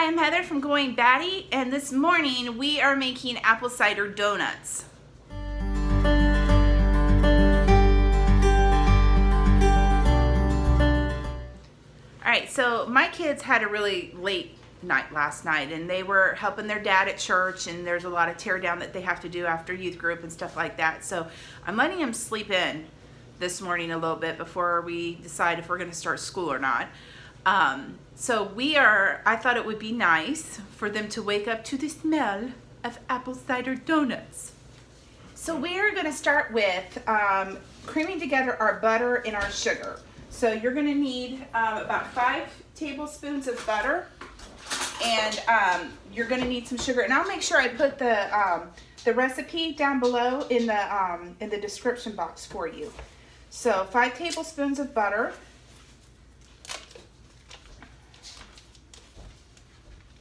Hi, I'm Heather from Going Batty, and this morning we are making apple cider donuts. Alright, so my kids had a really late night last night, and they were helping their dad at church, and there's a lot of tear down that they have to do after youth group and stuff like that. So I'm letting them sleep in this morning a little bit before we decide if we're going to start school or not. I thought it would be nice for them to wake up to the smell of apple cider donuts. So we're going to start with creaming together our butter and our sugar. So you're going to need about 5 tablespoons of butter, and you're going to need some sugar. And I'll make sure I put the recipe down below in the description box for you. So 5 tablespoons of butter.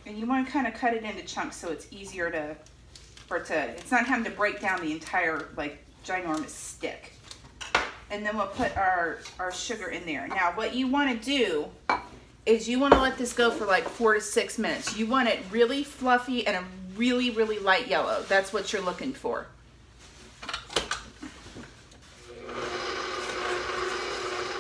And you want to kind of cut it into chunks so it's easier it's not having to break down the entire like ginormous stick. And then we'll put our sugar in there. Now what you want to do is you want to let this go for like 4 to 6 minutes. You want it really fluffy and a really, really light yellow. That's what you're looking for.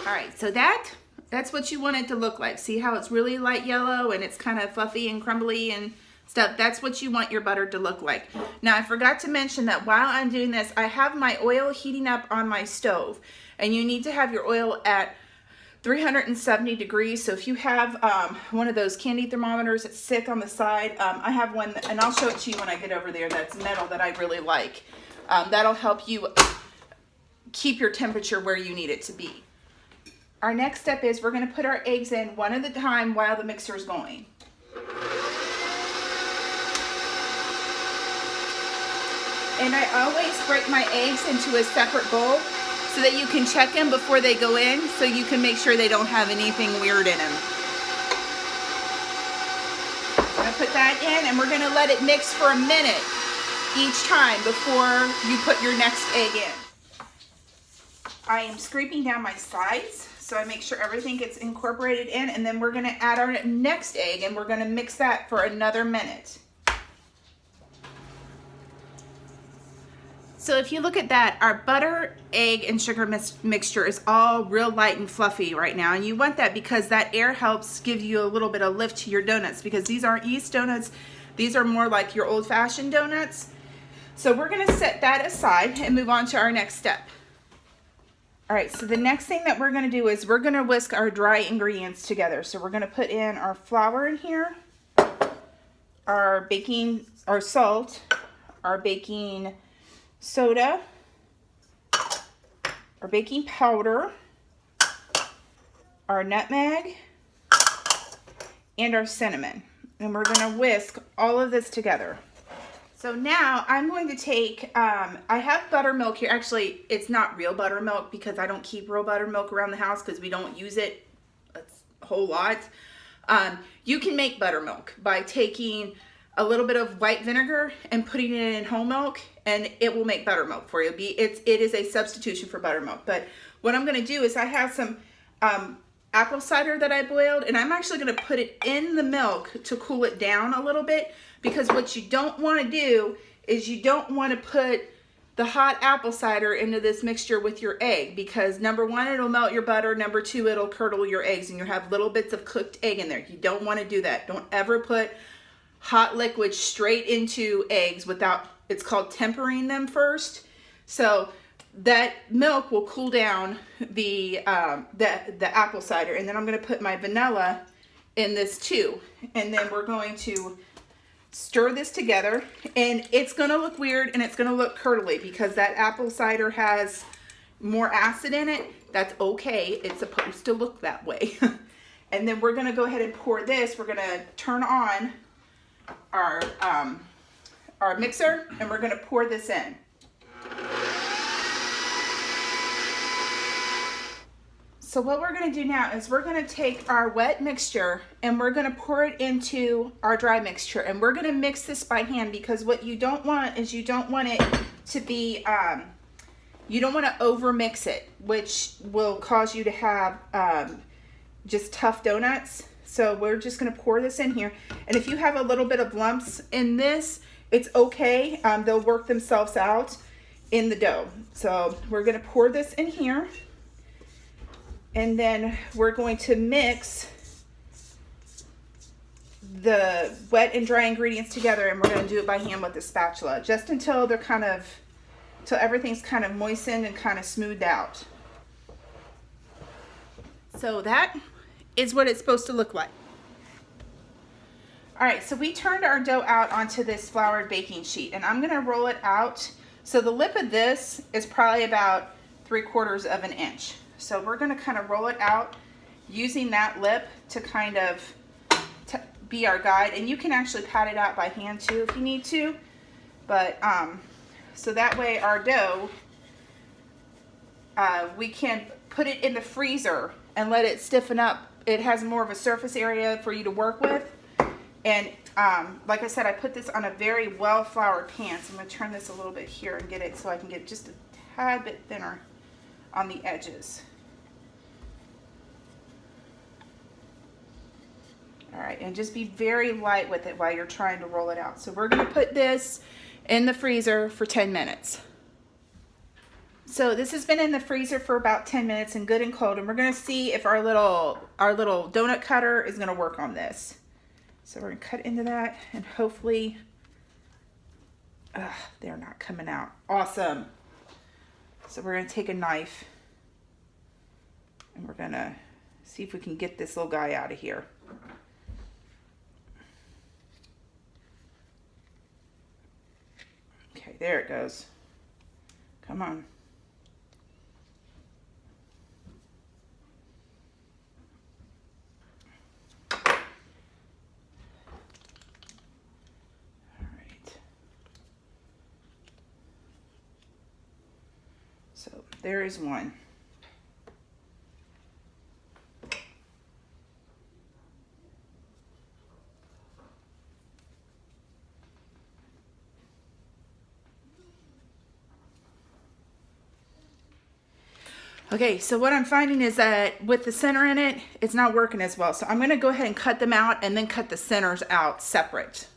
All right, so that's what you want it to look like. See how it's really light yellow and it's kind of fluffy and crumbly and stuff? That's what you want your butter to look like. Now, I forgot to mention that while I'm doing this, I have my oil heating up on my stove. And you need to have your oil at 370 degrees. So if you have one of those candy thermometers that sit on the side, I have one, and I'll show it to you when I get over there, that's metal that I really like. That'll help you keep your temperature where you need it to be. Our next step is we're going to put our eggs in one at a time while the mixer is going. And I always break my eggs into a separate bowl so that you can check them before they go in, so you can make sure they don't have anything weird in them. I'm going to put that in, and we're going to let it mix for a minute each time before you put your next egg in. I am scraping down my sides so I make sure everything gets incorporated in, and then we're going to add our next egg, and we're going to mix that for another minute. So if you look at that, our butter, egg, and sugar mixture is all real light and fluffy right now. And you want that because that air helps give you a little bit of lift to your donuts, because these aren't yeast donuts. These are more like your old-fashioned donuts. So we're going to set that aside and move on to our next step. All right, so the next thing that we're going to do is we're going to whisk our dry ingredients together. So we're going to put in our flour in here, our salt, our baking soda, our baking powder, our nutmeg, and our cinnamon. And we're going to whisk all of this together. So now I'm going to take, I have buttermilk here. Actually, it's not real buttermilk because I don't keep real buttermilk around the house because we don't use it a whole lot. You can make buttermilk by taking a little bit of white vinegar and putting it in whole milk, and it will make buttermilk for you. It is a substitution for buttermilk. But what I'm going to do is I have some apple cider that I boiled, and I'm actually going to put it in the milk to cool it down a little bit, because what you don't want to do is you don't want to put the hot apple cider into this mixture with your egg, because number one, it'll melt your butter. Number two, it'll curdle your eggs, and you'll have little bits of cooked egg in there. You don't want to do that. Don't ever put hot liquid straight into eggs without, it's called tempering them first. So that milk will cool down the apple cider, and then I'm going to put my vanilla in this too, and then we're going to stir this together. And it's going to look weird and it's going to look curdly because that apple cider has more acid in it. That's okay, it's supposed to look that way. And then we're going to go ahead and pour this. We're going to turn on our mixer, and we're going to pour this in. So what we're going to do now is we're going to take our wet mixture and we're going to pour it into our dry mixture, and we're going to mix this by hand, because what you don't want is you don't want it to be you don't want to over mix it, which will cause you to have just tough donuts. So we're just gonna pour this in here. And if you have a little bit of lumps in this, it's okay. They'll work themselves out in the dough. So we're gonna pour this in here. And then we're going to mix the wet and dry ingredients together, and we're going to do it by hand with the spatula, just until they're till everything's kind of moistened and kind of smoothed out. So that is what it's supposed to look like. All right, so we turned our dough out onto this floured baking sheet, and I'm going to roll it out. So the lip of this is probably about 3/4 of an inch. So we're going to kind of roll it out using that lip to kind of be our guide, and you can actually pat it out by hand too if you need to, but so that way our dough, we can put it in the freezer and let it stiffen up. It has more of a surface area for you to work with, and like I said, I put this on a very well floured pan, so I'm going to turn this a little bit here and get it so I can get it just a tad bit thinner on the edges. All right, and just be very light with it while you're trying to roll it out. So we're going to put this in the freezer for 10 minutes. So this has been in the freezer for about 10 minutes and good and cold, and we're going to see if our little donut cutter is going to work on this. So we're going to cut into that, and hopefully they're not coming out. Awesome. So we're going to take a knife, and we're going to see if we can get this little guy out of here. Okay, there it goes. Come on. All right. So there is one. Okay, so what I'm finding is that with the center in it, it's not working as well. So I'm going to go ahead and cut them out and then cut the centers out separate.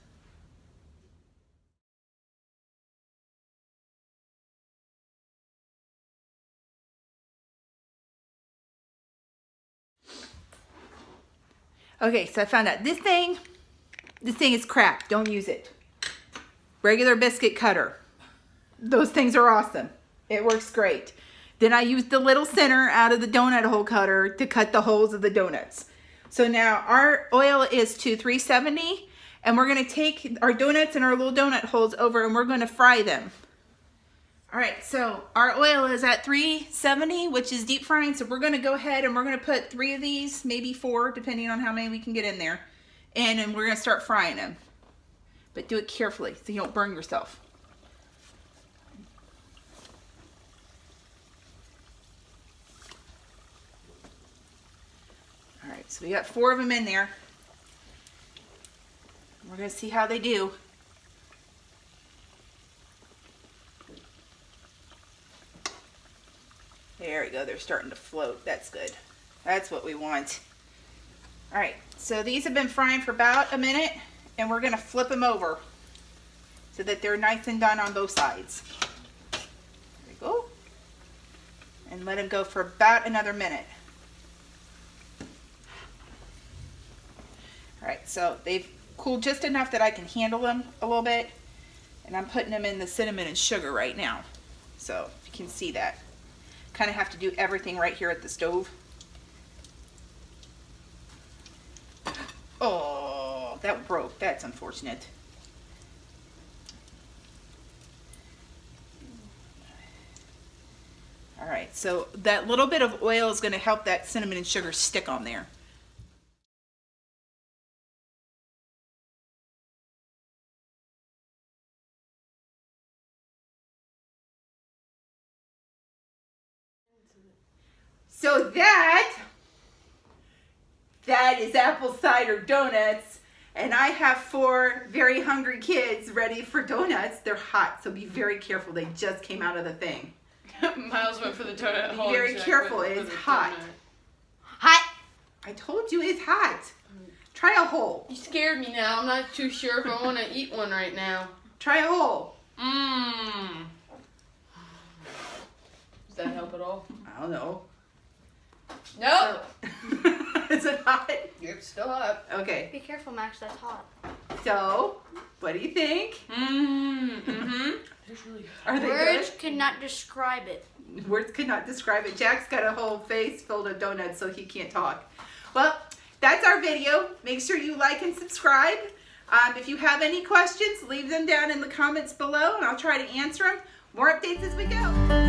Okay, so I found out this thing is crap. Don't use it. Regular biscuit cutter. Those things are awesome. It works great. Then I used the little center out of the donut hole cutter to cut the holes of the donuts. So now our oil is to 370, and we're going to take our donuts and our little donut holes over, and we're going to fry them. All right, so our oil is at 370, which is deep frying. So we're going to go ahead and we're going to put 3 of these, maybe 4, depending on how many we can get in there. And we're going to start frying them. But do it carefully so you don't burn yourself. All right, so we got 4 of them in there. We're going to see how they do. There we go. They're starting to float. That's good. That's what we want. All right, so these have been frying for about a minute, and we're going to flip them over so that they're nice and done on both sides. There we go. And let them go for about another minute. All right, so they've cooled just enough that I can handle them a little bit, and I'm putting them in the cinnamon and sugar right now. So if you can see that. Kind of have to do everything right here at the stove. Oh, that broke. That's unfortunate. All right, so that little bit of oil is going to help that cinnamon and sugar stick on there. So that is apple cider donuts, and I have 4 very hungry kids ready for donuts. They're hot, so be very careful. They just came out of the thing. Miles went for the donut hole. Be very careful. It is hot. Hot. I told you it's hot. Try a whole. You scared me now. I'm not too sure if I want to eat one right now. Try a whole. Mmm. Does that help at all? I don't know. Nope. Is it hot? It's still hot. Okay. Be careful, Max. That's hot. So, what do you think? Mm-hmm. Are they Words good? cannot describe it. Words could not describe it. Jack's got a whole face filled of donuts, so he can't talk. Well, that's our video. Make sure you like and subscribe. If you have any questions, leave them down in the comments below, and I'll try to answer them. More updates as we go.